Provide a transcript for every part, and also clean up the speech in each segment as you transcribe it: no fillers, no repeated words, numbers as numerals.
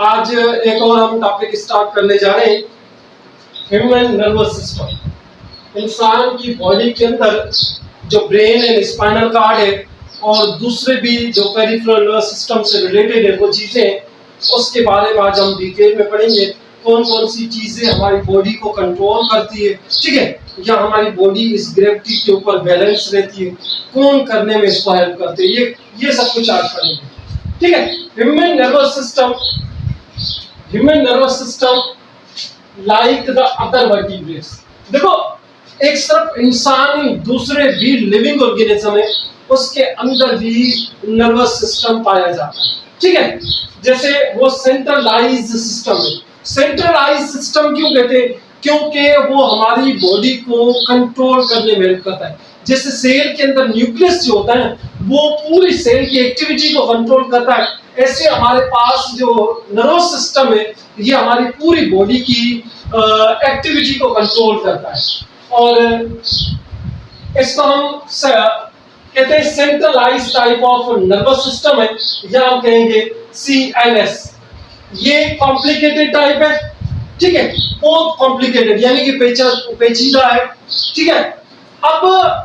आज एक और हम टॉपिक स्टार्ट करने जा रहे हैं, ह्यूमन नर्वस सिस्टम। इंसान की बॉडी के अंदर जो ब्रेन एंड स्पाइनल कार्ड है और दूसरे भी जो पेरिफेरल नर्वस सिस्टम से रिलेटेड है वो चीजें, उसके बारे में आज हम डिटेल में पढ़ेंगे। कौन कौन सी चीजें हमारी बॉडी को कंट्रोल करती है, ठीक है, या हमारी बॉडी इस ग्रेविटी के ऊपर बैलेंस रहती है, कौन करने में इसको हेल्प करते हैं, ये सब कुछ आज पढ़ेंगे, ठीक है। Human nervous system like the other vertebrates. देखो, एक सिर्फ इंसान ही, दूसरे भी लिविंग ऑर्गेनिज्म है, उसके अंदर भी नर्वस सिस्टम पाया जाता है, ठीक है। जैसे वो सेंट्रलाइज्ड सिस्टम है। सेंट्रलाइज्ड सिस्टम क्यों कहते हैं? क्योंकि वो हमारी बॉडी को कंट्रोल करने में हेल्प करता है। जैसे सेल के अंदर न्यूक्लियस जो होता है वो पूरी सेल की एक्टिविटी को कंट्रोल करता है, ऐसे हमारे पास जो नर्वस सिस्टम है ये हमारी पूरी बॉडी की एक्टिविटी को कंट्रोल करता है। और इसको हम कहते हैं centralised type of nervous system है, या हम कहेंगे CNS। ये कॉम्प्लिकेटेड टाइप है, ठीक है, बहुत कॉम्प्लिकेटेड, यानी कि पेचीदा है, ठीक है। अब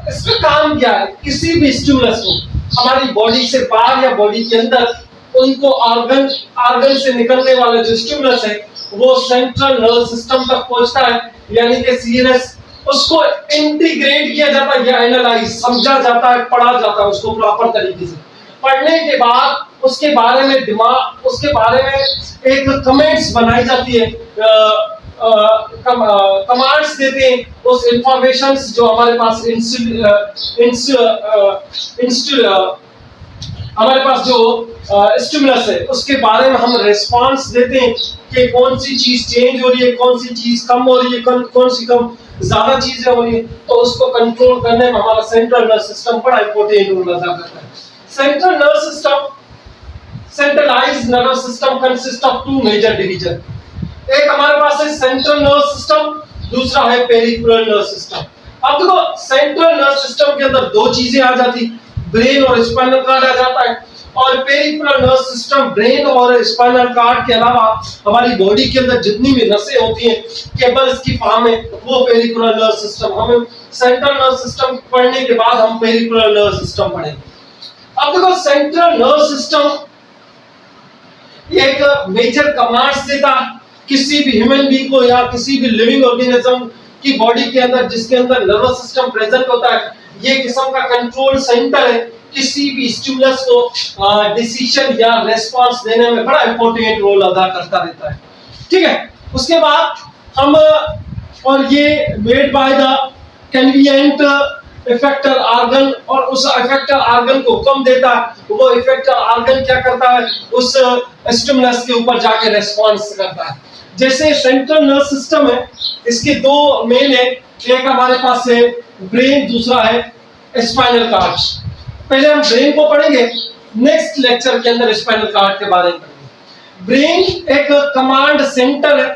इसका काम क्या है? किसी भी स्टिमुलस को हमारी बॉडी से बाहर या बॉडी के अंदर उनको ऑर्गन से निकलने वाला जो स्टिमुलस है वो सेंट्रल नर्वस सिस्टम तक पहुंचता है, यानी कि CNS। उसको इंटीग्रेट किया जाता है या एनालाइज, समझा जाता है, पढ़ा जाता है उसको प्रॉपर तरीके से। पढ़ने के बाद उसके बारे में एक कमेंट्स बनाई जाती है, कमांड्स देते हैं उस इंफॉर्मेशंस जो हमारे पास हमारे पास जो स्टिमुलस है उसके बारे में हम रिस्पांस देते हैं कि कौन सी चीज चेंज हो रही है, कौन सी चीज कम हो रही है, कौन सी कम ज्यादा चीजें हो रही है। तो उसको कंट्रोल करने में हमारा सेंट्रल नर्वस सिस्टम बड़ा इंपॉर्टेंट रोल अदा करता है। Centralised nervous system consist of two major division. एक हमारे पास है सेंट्रल नर्वस सिस्टम, दूसरा है पेरिफेरल नर्वस सिस्टम। अब देखो, सेंट्रल नर्वस सिस्टम के अंदर दो चीजें आ जाती, ब्रेन और स्पाइनल कार्ड आ जाता है, और पेरिफेरल नर्वस सिस्टम ब्रेन और स्पाइनल कार्ड के अलावा हमारी बॉडी के अंदर जितनी भी नसें होती हैं, केबल्स की फॉर्म में, वो पेरिफेरल नर्वस सिस्टम। हमें सेंट्रल नर्वस सिस्टम पढ़ने के बाद हम पेरिफेरल नर्वस सिस्टम पढ़ेंगे। अब देखो, सेंट्रल नर्वस सिस्टम एक मेजर कमांड्स देता है किसी भी ह्यूमन बीइंग को या किसी भी लिविंग ऑर्गेनिज्म की बॉडी के अंदर जिसके अंदर नर्वस सिस्टम प्रेजेंट होता है। ये किस्म का कंट्रोल सेंटर है, किसी भी स्टिमुलस को डिसीजन या रेस्पॉन्स देने में बड़ा इंपॉर्टेंट रोल अदा करता रहता है, ठीक है। उसके बाद हम और ये made by the convenient effector organ, और उस इफेक्टर ऑर्गन को हुक्म देता है, वो इफेक्टर ऑर्गन क्या करता है, उस स्टिमुलस के ऊपर जाके रेस्पॉन्स करता है। जैसे सेंट्रल नर्वस सिस्टम है, इसके दो मेन है, एक हमारे पास है ब्रेन, दूसरा है स्पाइनल कार्ड। पहले हम ब्रेन को पढ़ेंगे, नेक्स्ट लेक्चर के अंदर स्पाइनल कार्ड के बारे में पढ़ेंगे। ब्रेन एक कमांड सेंटर है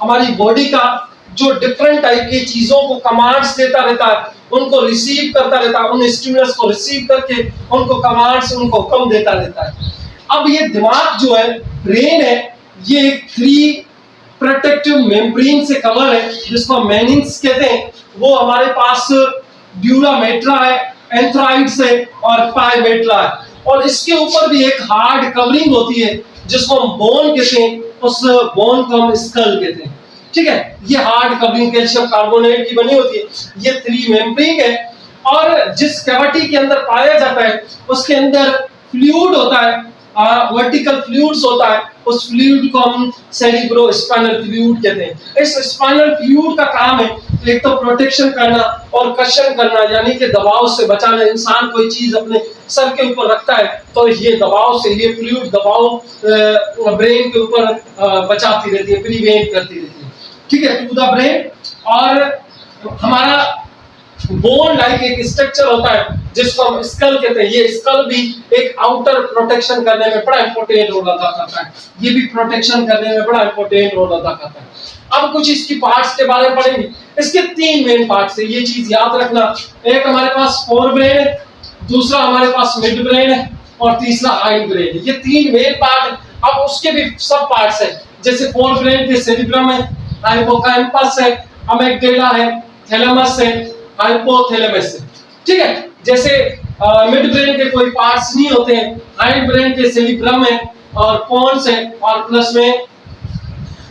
हमारी बॉडी का, जो डिफरेंट टाइप की चीजों को कमांड्स देता रहता है, उनको रिसीव करता रहता है, उन स्टिमुलस को रिसीव करके उनको कमांड्स, उनको हुक्म देता रहता है। अब ये दिमाग जो है, ब्रेन है, ये 3 प्रोटेक्टिव मेम्ब्रेन से कवर है, जिसको मेनिंग्स कहते हैं। वो हमारे पास ड्यूरा मेट्रा है, एंथ्राइड्स है और पाइमेट्रा है, और इसके ऊपर भी एक हार्ड कवरिंग होती है जिसको हम बोन कहते हैं, उस बोन को हम स्कल कहते हैं, ठीक है। ये हार्ड कवरिंग कैल्शियम कार्बोनेट की बनी होती है। ये 3 मेम्ब्रेन है, और जिस कैविटी के अंदर पाया जाता है उसके अंदर फ्लूइड होता है, वर्टिकल फ्लूइड्स होता है। उस फ्लूइड को हम सेरिब्रो स्पाइनल फ्लूइड कहते हैं। इस स्पाइनल फ्लूइड का काम है एक तो प्रोटेक्शन करना और कशन करना, यानी कि दबाव से बचाना। इंसान कोई चीज अपने सर के ऊपर रखता है तो ये दबाव से, ये फ्लूइड दबाव ब्रेन के ऊपर बचाती रहती है, प्रिवेंट करती रहती है, ठीक है, टू द ब्रेन। और हमारा बोन लाइक एक स्ट्रक्चर होता है जिसको हम स्कल कहते हैं। ये स्कल भी एक आउटर प्रोटेक्शन करने में बड़ा इंपॉर्टेंट रोल अदा करता है, ये भी प्रोटेक्शन करने में बड़ा इंपॉर्टेंट रोल अदा करता है। अब कुछ इसकी पार्ट्स के बारे में पढ़ेंगे। इसके 3 मेन पार्ट्स है, ये चीज याद रखना। एक हमारे पास फोर ब्रेन है, दूसरा हमारे पास मिड ब्रेन है, और तीसरा हाइंड ब्रेन। ये 3 मेन पार्ट अब उसके भी सब पार्ट्स है, जैसे फोर ब्रेन के सेरिब्रम है, हाइपोकैम्पस है, अमिगडाला है, थैलेमस है, हाइपोथैलेमस है, ठीक है। जैसे मिड ब्रेन के कोई पार्ट्स नहीं होते हैं, हाइंड ब्रेन के सेरिब्रम है और पोन्स है और प्लस में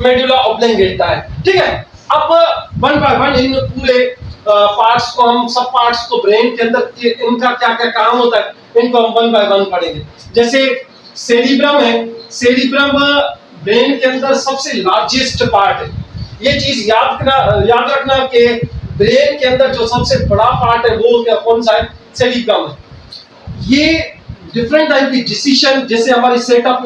मेडुला ऑब्लिंगेटा है, ठीक है। अब वन बाय वन इन पूरे पार्ट्स को हम सब पार्ट्स को ब्रेन के अंदर इनका क्या क्या काम होता है इनको हम वन बाय वन पढ़ेंगे। जैसे सेरिब्रम है, सेरिब्रम ब्रेन के अंदर सबसे लार्जेस्ट पार्ट है। ये चीज याद रखना कि ब्रेन के अंदर जो सबसे बड़ा पार्ट है वो क्या कौन सा है, सेरिब्रम है। ये डिफरेंट टाइप की डिसीजन, जैसे हमारी सेट ऑफ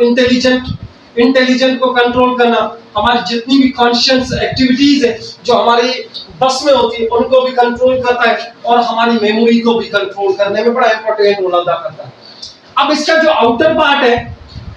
इंटेलिजेंट को कंट्रोल करना, हमारी जितनी भी कॉन्शियस एक्टिविटीज है जो हमारी बस में होती है उनको भी कंट्रोल करता है और हमारी मेमोरी को भी कंट्रोल करने में बड़ा इंपॉर्टेंट रोल अदा करता है। अब इसका जो आउटर पार्ट है,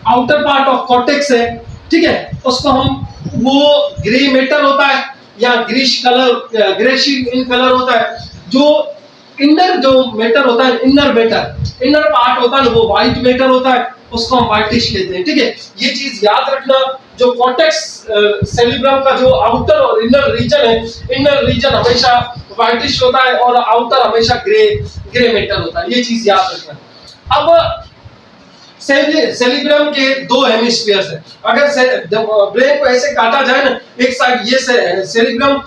आउटर पार्ट ऑफ कॉर्टेक्स है, ठीक है, उसको हम वो ग्रे मैटर होता है या Girish colour, greyish in colour होता है। जो इनर जो मैटर होता है, इनर पार्ट होता है वो व्हाइट मैटर होता है, उसको हम व्हाइटिश कहते हैं, ठीक है। ये चीज याद रखना, जो कॉर्टेक्स सेरिब्रम का जो आउटर और इनर रीजन है, इनर रीजन हमेशा व्हाइटिश होता है और आउटर हमेशा ग्रे मैटर होता है, ये चीज याद रखना। अब सेरिब्रम के दो हेमिस्फीयर्स है। अगर ब्रेन को ऐसे काटा जाए ना, एक साइड ये सेरिब्रम,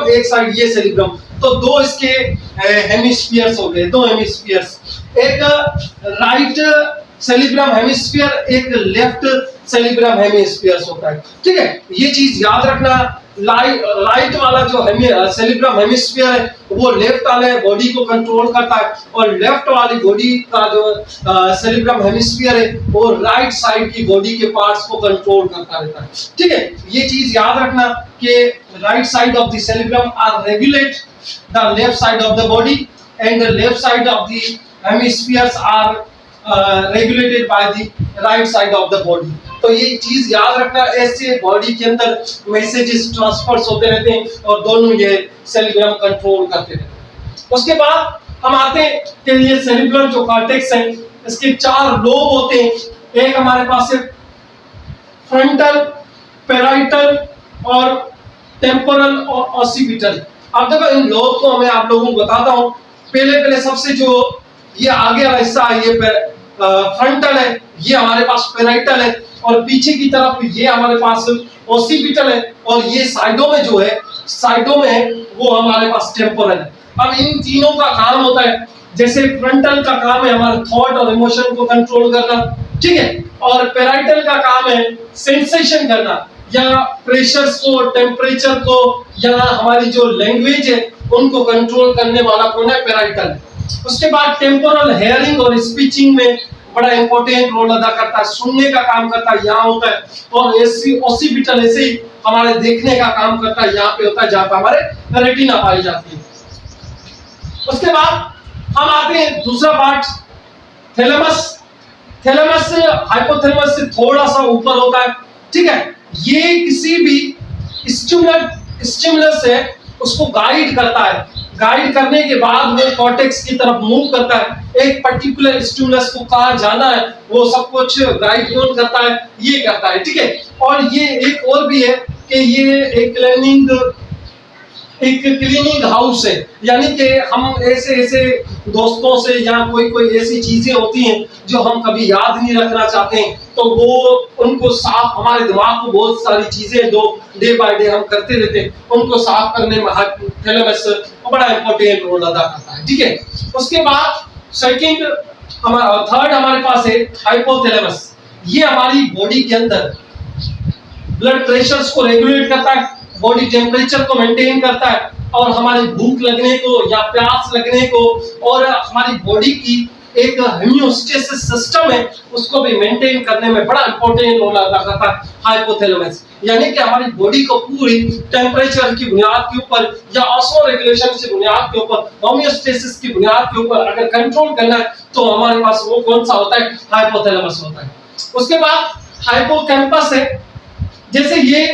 एक साइड ये सेरिब्रम, तो दो इसके हेमिस्फीयर्स हो गए, दो हेमिस्फीयर्स, एक राइट सेरिब्रम हेमिस्फीयर, एक लेफ्ट सेरिब्रम हेमिस्फीयर्स होता है, ठीक है। ये चीज याद रखना, राइट वाला जो सेरिब्रम हेमिस्फीयर है वो लेफ्ट वाले बॉडी को कंट्रोल करता है और लेफ्ट वाली बॉडी का जो सेरिब्रम हेमिस्फीयर है वो राइट साइड की बॉडी के पार्ट्स को कंट्रोल करता रहता है, ठीक है। ये चीज याद रखना कि right side of the cerebrum are regulate the left side of the body and the left side of the hemispheres are regulated by the right side of the body। तो ये चीज याद रखना, ऐसे बॉडी के अंदर मैसेजेस ट्रांसफर्स होते रहते हैं और दोनों ये सेरिब्रम कंट्रोल करते रहते हैं। उसके बाद हम आते हैं कि ये सेरिब्रम जो कॉर्टेक्स है इसके चार लोब होते हैं। एक हमारे पास है फ्रंटल, पैराइटल और टेम्पोरल और ऑसिपिटल। अब देखो इन लोब को मैं आप लोगों को बताता हूँ। पहले सबसे जो ये आगे वाला हिस्सा है ये फ्रंटल है, ये हमारे पास पैराइटल है और पीछे की तरफ ये हमारे पास ऑसिपिटल है और ये साइडों में जो है, साइडों में है वो हमारे पास टेम्पोरल है। अब इन तीनों का काम होता है, जैसे फ्रंटल का काम है हमारे थॉट और इमोशन को कंट्रोल करना, ठीक है, और पैराइटल का काम है सेंसेशन करना या प्रेशर्स को, टेम्परेचर को या हमारी जो लैंग्वेज है उनको कंट्रोल करने वाला कौन है, पैराइटल। उसके बाद टेम्पोरल हेयरिंग और स्पीचिंग में बड़ा इंपॉर्टेंट रोल अदा करता है, सुनने का काम करता है, यहाँ होता है। और ऑसिपिटल ऐसे ही हमारे देखने का काम करता है, यहाँ पे होता है जहाँ पे हमारे रेटिना पाई जाती है। उसके बाद हम आते हैं दूसरा पार्ट, थैलेमस। थैलेमस हाइपोथैलेमस से थोड़ा सा ऊपर होता है, ठीक है। ये किसी भी स्टिमुलस है उसको गाइड करता है, गाइड करने के बाद वो कॉर्टेक्स की तरफ मूव करता है। एक पर्टिकुलर स्टिमुलस को कहाँ जाना है वो सब कुछ गाइड कौन करता है, ये करता है, ठीक है। और ये एक और भी है कि ये एक क्लीनिंग हाउस है, यानी कि हम ऐसे दोस्तों से या कोई ऐसी चीजें होती हैं जो हम कभी याद नहीं रखना चाहते हैं तो वो उनको साफ, हमारे दिमाग को बहुत सारी चीजें जो डे बाय डे हम करते रहते हैं उनको साफ करने में थैलेमस बड़ा इंपॉर्टेंट रोल अदा करता है, ठीक है। उसके बाद थर्ड हमारे पास है हाइपोथैलेमस। ये हमारी बॉडी के अंदर ब्लड प्रेशर्स को रेगुलेट करता है, बॉडी टेम्परेचर को मेंटेन करता है और हमारी भूख लगने को या प्यास लगने को और हमारी बॉडी की एक होमियोस्टेसिस सिस्टम है उसको भी मेंटेन करने में बड़ा इंपॉर्टेंट रोल अदा करता है हाइपोथैलेमस। यानी कि हमारी बॉडी को पूरी टेम्परेचर की बुनियाद के ऊपर या ऑस्मो रेगुलेशन की बुनियाद के ऊपर, होमियोस्टेसिस की बुनियाद के ऊपर अगर कंट्रोल करना है तो हमारे पास वो कौन सा होता है, हाइपोथैलेमस होता है। उसके बाद हाइपोकैम्पस है, जैसे ये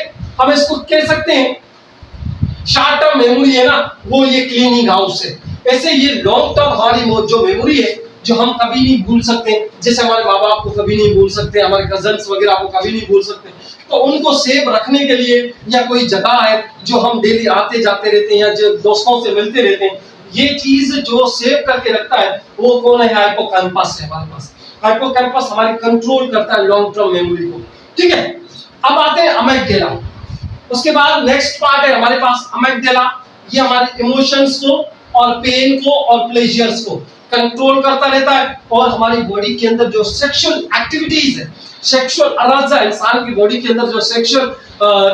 हम इसको कह सकते हैं शॉर्ट टर्म मेमोरी है ना, वो ये क्लीनिंग हाउस है। ऐसे ये लॉन्ग टर्म हमारी जो मेमोरी है, जो हम कभी नहीं भूल सकते, जैसे हमारे माँ बाप को कभी नहीं भूल सकते, हमारे कजन्स वगैरह को कभी नहीं भूल सकते, तो उनको सेव रखने के लिए या कोई जगह है जो हम डेली आते जाते रहते हैं या जो दोस्तों से मिलते रहते हैं, ये चीज जो सेव करके रखता है वो कौन है? हाइपोकैम्पस है हमारे पास। हाइपोकैम्पस हमारी कंट्रोल करता है लॉन्ग टर्म मेमोरी को, ठीक है। अब आते हैं अमिगडाला। उसके बाद नेक्स्ट पार्ट है हमारे पास अमिगडाला। ये हमारे इमोशंस को और पेन को और प्लेजर्स को कंट्रोल करता रहता है, और हमारी बॉडी के अंदर जो सेक्सुअल एक्टिविटीज है, सेक्सुअल अराजल, इंसान की बॉडी के अंदर जो सेक्सुअल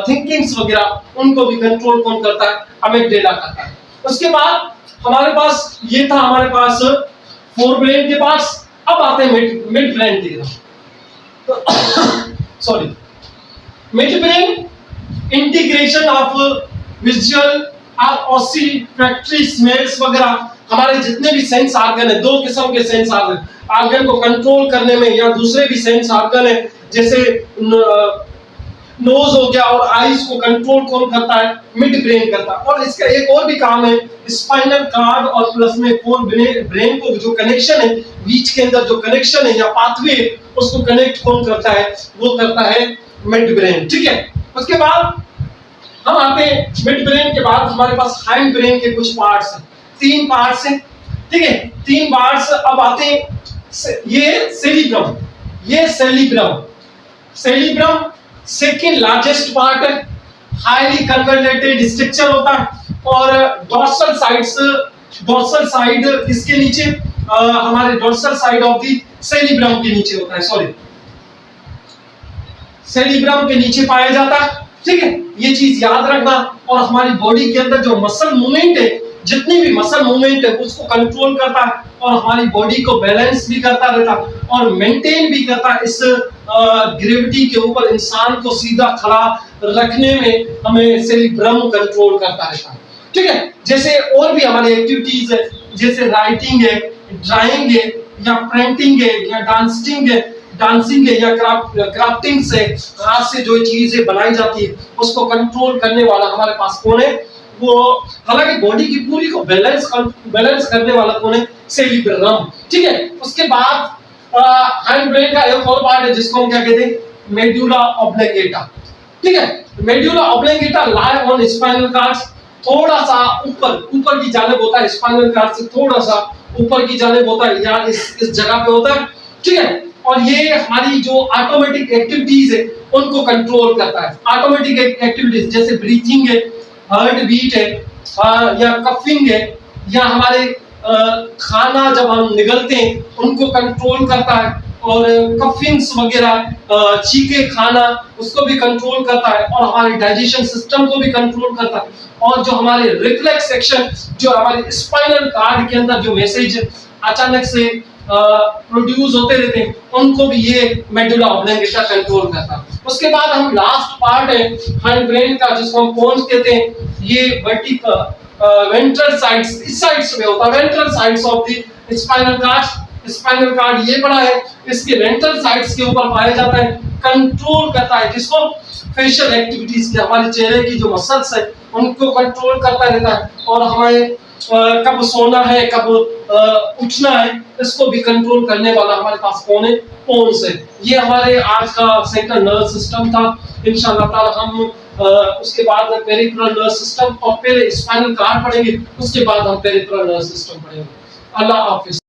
थिंकिंग्स वगैरह, उनको भी कंट्रोल कौन करता है? अमिगडाला करता है। उसके बाद हमारे पास ये था हमारे पास फोर ब्रेन के पास। अब आते हैं मिड ब्रेन की तरफ। Sorry, mid brain integration of visual और ऑसिफैक्टरी स्मेल्स वगैरह, हमारे जितने भी सेंस ऑर्गन है, दो किस्म के सेंस ऑर्गन को कंट्रोल करने में, या दूसरे भी सेंस ऑर्गन है जैसे नोज हो गया और आईज को कंट्रोल कौन करता है? मिड ब्रेन करता है। और इसका एक और भी काम है, स्पाइनल कार्ड और प्लस में फोर ब्रेन को जो कनेक्शन है, बीच के अंदर जो कनेक्शन है या पाथवे, उसको कनेक्ट कौन करता है? वो करता है मिड ब्रेन, ठीक है। उसके बाद हम आते हैं मिड ब्रेन के बाद हमारे पास हाइंड ब्रेन के कुछ पार्ट्स हैं, 3 पार्ट्स हैं, ठीक है, 3 पार्ट्स। अब आते हैं ये सेरिब्रम, ये सेरिब्रम सेकंड लार्जेस्ट पार्ट है, हाईली कन्वर्जेंटेड स्ट्रक्चर होता है, और डोर्सल साइड इसके नीचे, हमारे dorsal side of the cerebrum के नीचे होता है, सॉरी, सेरिब्रम के नीचे पाया जाता है, ठीक है। ये चीज याद रखना। और हमारी बॉडी के अंदर जो मसल मूवमेंट है, जितनी भी मसल मूवमेंट है, उसको कंट्रोल करता है, और हमारी बॉडी को बैलेंस भी करता रहता है, और मेंटेन भी करता है। इस ग्रेविटी के ऊपर इंसान को सीधा खड़ा रखने में हमें सेरिब्रम कंट्रोल करता रहता है, ठीक है। जैसे और भी हमारी एक्टिविटीज है, जैसे राइटिंग है, ड्राइंग है, या पेंटिंग है, या डांसिंग है या क्राफ्टिंग से, हाथ से जो चीजें बनाई जाती है, उसको कंट्रोल करने वाला हमारे पास कौन है? वो, हालांकि बॉडी की पूरी को बैलेंस करने वाला कौन है? सेरिब्रम, ठीक है। उसके बाद हाइंड ब्रेन का एक और पार्ट है जिसको हम क्या कहते हैं? मेडुला ऑब्लिंगेटा, ठीक है। Medulla oblongata lie on spinal cord, थोड़ा सा ऊपर की जानिब होता है, स्पाइनल कॉर्ड से थोड़ा सा ऊपर की जानिब होता है, या इस जगह पे होता है, ठीक है। और ये हमारी जो ऑटोमेटिक एक्टिविटीज है उनको कंट्रोल करता है। ऑटोमेटिक एक्टिविटीज जैसे ब्रीथिंग है, हार्ट बीट है, या कफिंग है, या हमारे खाना जब हम निगलते हैं उनको कंट्रोल करता है, और कफिंग्स वगैरह, छीके खाना, उसको भी कंट्रोल करता है, और हमारे डाइजेशन सिस्टम को भी कंट्रोल करता है, और जो हमारे रिफ्लेक्स एक्शन, जो हमारे स्पाइनल कॉर्ड के अंदर जो मैसेज अचानक से प्रोड्यूस होते रहते हैं, उनको भी ये मेडुला ऑब्लिंगेटा कंट्रोल करता है। उसके बाद हम लास्ट पार्ट है हाइंड ब्रेन का, जिसको हम पोन्स कहते हैं, ये वर्टिकल वेंट्रल साइड्स, इस साइड्स में होता है, ventral sides of the spinal cord. Spinal cord ये बड़ा है, इसके वेंट्रल साइड्स के ऊपर पाया जाता है, कंट्रोल करता है जिसको? फेशियल एक्टिविटीज के, हमारे चेहरे की जो मसल्स है उनको कंट्रोल करता रहता है, और हमें कब सोना है, कब उठना है, इसको भी कंट्रोल करने वाला हमारे पास कौन है? पोन्स है। ये हमारे आज का सेंट्रल नर्वस सिस्टम था। इंशाल्लाह ताला हम उसके बाद पेरिफेरल नर्वस सिस्टम और फिर स्पाइनल कॉर्ड पढ़ेंगे, उसके बाद हम पेरिफेरल नर्वस सिस्टम पढ़ेंगे। अल्लाह हाफिज।